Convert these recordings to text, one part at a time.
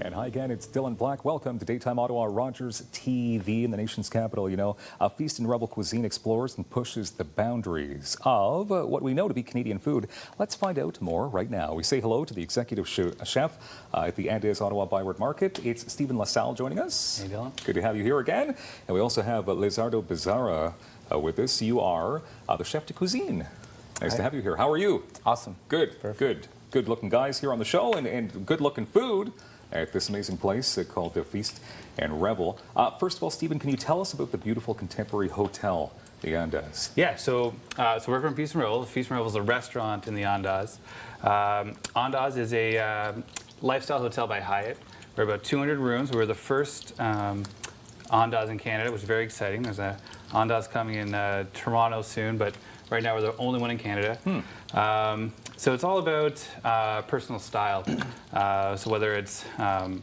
And hi again, it's Dylan Black. Welcome to Daytime Ottawa Rogers TV in the nation's capital. You know, Feast and Revel cuisine explores and pushes the boundaries of what we know to be Canadian food. Let's find out more right now. We say hello to the executive chef at the Andaz Ottawa ByWard Market. It's Stephen LaSalle joining us. Hey, Dylan. Good to have you here again. And we also have Lizardo Becerra with us. You are the chef de cuisine. Nice to have you here. How are you? Awesome. Good. Perfect. Good looking guys here on the show and good looking food at this amazing place called Feast and Revel. First of all, Stephen, can you tell us about the beautiful contemporary hotel, the Andaz? Yeah, so we're from Feast and Revel. Feast and Revel is a restaurant in the Andaz. Andaz is a lifestyle hotel by Hyatt. We're about 200 rooms. We're the first Andaz in Canada, which is very exciting. There's a Andaz coming in Toronto soon, but right now we're the only one in Canada. So it's all about personal style. So whether it's, and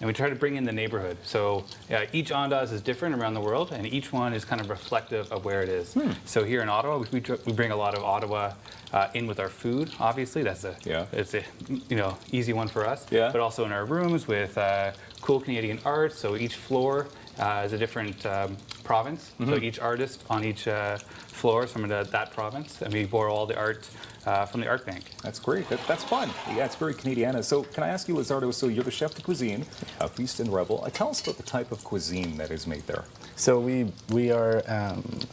we try to bring in the neighborhood. So each Andaz is different around the world, and each one is kind of reflective of where it is. So here in Ottawa, we bring a lot of Ottawa in with our food. Obviously, it's a easy one for us. Yeah. But also in our rooms with cool Canadian art. So each floor is a different province. So each artist on each floor is from that province, and we borrow all the art from the art bank. That's great. That's fun. Yeah, it's very Canadiana. So can I ask you, Lizardo, so you're the chef de cuisine, Feast and Revel. Tell us about the type of cuisine that is made there. So we are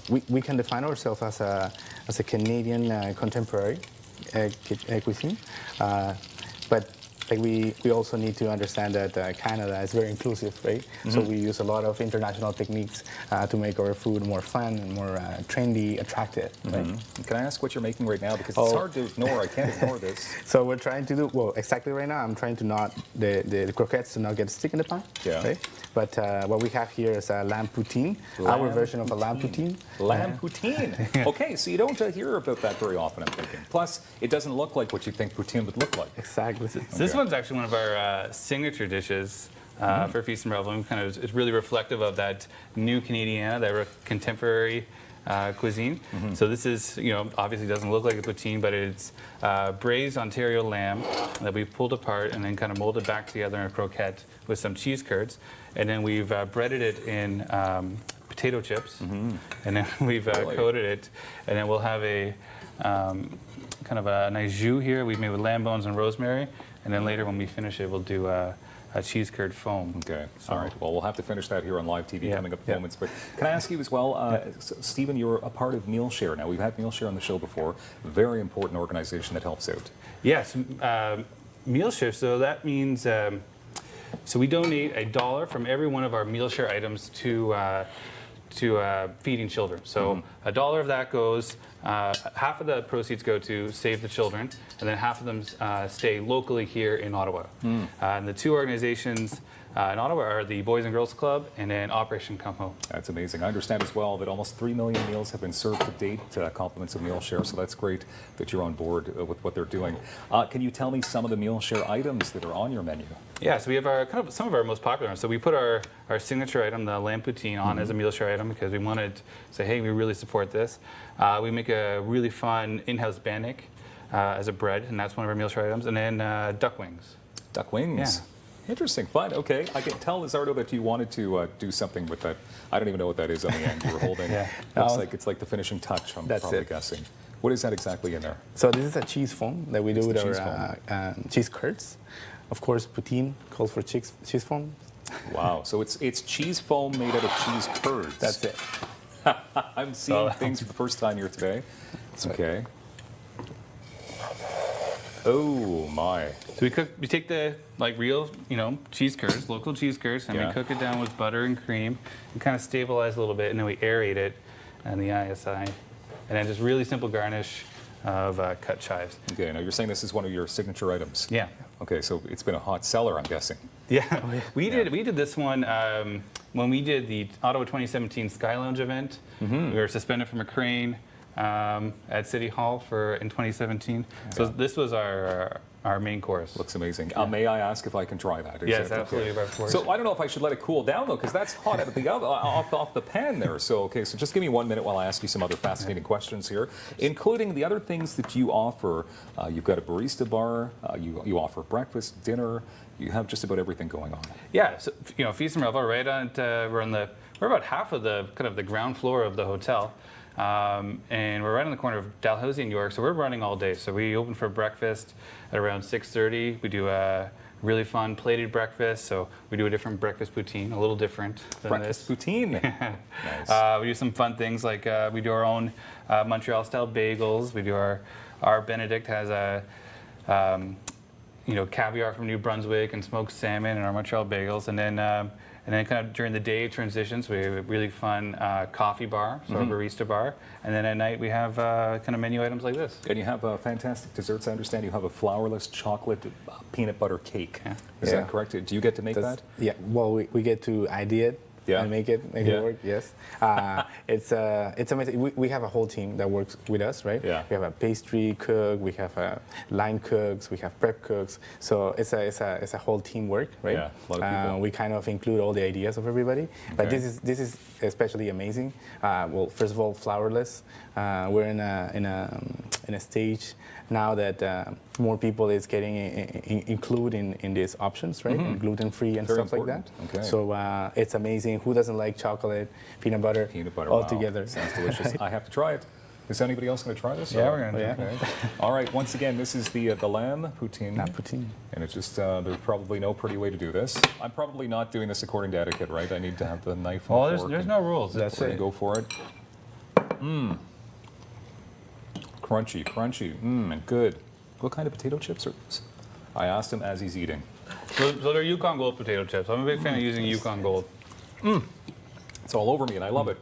we can define ourselves as a Canadian contemporary cuisine, but like we also need to understand that Canada is very inclusive, right? So we use a lot of international techniques to make our food more fun and more trendy, attractive. Right? Can I ask what you're making right now? Because it's hard to ignore. I can't ignore this. So we're trying to do, well, exactly right now, I'm trying to not, the croquettes to not get stick in the pan. Yeah. Right? But what we have here is a lamb poutine, our version of a lamb poutine. Lamb poutine. Okay, so you don't hear about that very often, I'm thinking. Plus, it doesn't look like what you think poutine would look like. Exactly. So this one's actually one of our signature dishes for Feast and Revel. It's really reflective of that new Canadiana, that contemporary cuisine. So this is, obviously doesn't look like a poutine, but it's braised Ontario lamb that we've pulled apart and then kind of molded back together in a croquette with some cheese curds. And then we've breaded it in potato chips, and then we've coated it. And then we'll have a kind of a nice jus here we've made with lamb bones and rosemary. And then later when we finish it, we'll do a cheese curd foam. Okay, all right. Well, we'll have to finish that here on live TV coming up in moments. But can I ask you as well, Stephen, you're a part of Mealshare. Now, we've had Mealshare on the show before. Very important organization that helps out. Yes, Mealshare, so that means, so we donate $1 from every one of our Mealshare items to feeding children. So $1 of that goes, half of the proceeds go to Save the Children, and then half of them stay locally here in Ottawa. And the two organizations in Ottawa are the Boys and Girls Club and then Operation Come Home. That's amazing. I understand as well that almost 3 million meals have been served to date, compliments of Mealshare, so that's great that you're on board with what they're doing. Can you tell me some of the Mealshare items that are on your menu? Yeah, so we have our some of our most popular ones. So we put our signature item, the lamb poutine, on as a Mealshare item because we wanted to say, hey, we really support this. We make a really fun in-house bannock as a bread, and that's one of our Mealshare items. And then duck wings. Duck wings? Yeah. Interesting, fun. Okay, I can tell, Lizardo, that you wanted to do something with that. I don't even know what that is on the end you were holding. Looks like it's like the finishing touch, I'm probably guessing. What is that exactly in there? So this is a cheese foam that we do with our cheese curds. Of course, poutine calls for cheese foam. Wow, so it's cheese foam made out of cheese curds. That's it. I'm seeing things for the first time here today. Okay. Oh my! So we take the real, cheese curds, local cheese curds, and we cook it down with butter and cream, and kind of stabilize a little bit, and then we aerate it on the ISI, and then just really simple garnish of cut chives. Okay, now you're saying this is one of your signature items. Yeah. Okay, so it's been a hot seller, I'm guessing. Yeah, we did this one when we did the Ottawa 2017 Sky Lounge event. We were suspended from a crane. at City Hall in 2017. So this was our main course. Looks amazing. May I ask if I can try that? Is Yes, that absolutely, okay? of course. So I don't know if I should let it cool down though, because that's hot out of the oven, off the pan there. So okay, so just give me 1 minute while I ask you some other fascinating questions here, including the other things that you offer. You've got a barista bar. You offer breakfast, dinner. You have just about everything going on. Yeah, so Feast and Revel, right on. We're about half of the the ground floor of the hotel. And we're right on the corner of Dalhousie and York, so we're running all day. So we open for breakfast at around 6:30. We do a really fun plated breakfast, so we do a different breakfast poutine, a little different than Breakfast this. poutine. Nice. We do some fun things like we do our own Montreal-style bagels. We do our Benedict has a caviar from New Brunswick and smoked salmon and our Montreal bagels, and then kind of during the day transitions, we have a really fun coffee bar, so a barista bar. And then at night we have kind of menu items like this. And you have fantastic desserts. I understand you have a flourless chocolate peanut butter cake. Yeah. Is that correct? Do you get to make that? Yeah, well, we get to idea it and make it work, yes. It's amazing. We have a whole team that works with us, right? Yeah. We have a pastry cook, we have line cooks, we have prep cooks. So it's a whole teamwork, right? Yeah, a lot of people. We kind of include all the ideas of everybody. But this is especially amazing. Well, first of all, flourless. We're in a stage now that more people is getting included in these options, right? And gluten-free and Very stuff like important. that. Okay. So it's amazing. Who doesn't like chocolate, peanut butter, all wow. together? Sounds delicious. I have to try it. Is anybody else going to try this? Yeah, Or- we're gonna try Okay. All right. Once again, this is the lamb poutine. Not poutine. And it's just there's probably no pretty way to do this. I'm probably not doing this according to etiquette, right? I need to have the knife. And Well, fork there's and no rules. That's we're gonna it. go for it. Crunchy, crunchy, and good. What kind of potato chips are these? I asked him as he's eating. So they're Yukon Gold potato chips. I'm a big fan of using Yukon Gold. It's all over me, and I love it.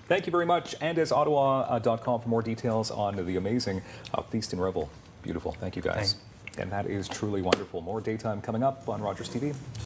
Thank you very much. Andaz Ottawa.com for more details on the amazing Feast and Revel. Beautiful. Thank you, guys. And that is truly wonderful. More daytime coming up on Rogers TV.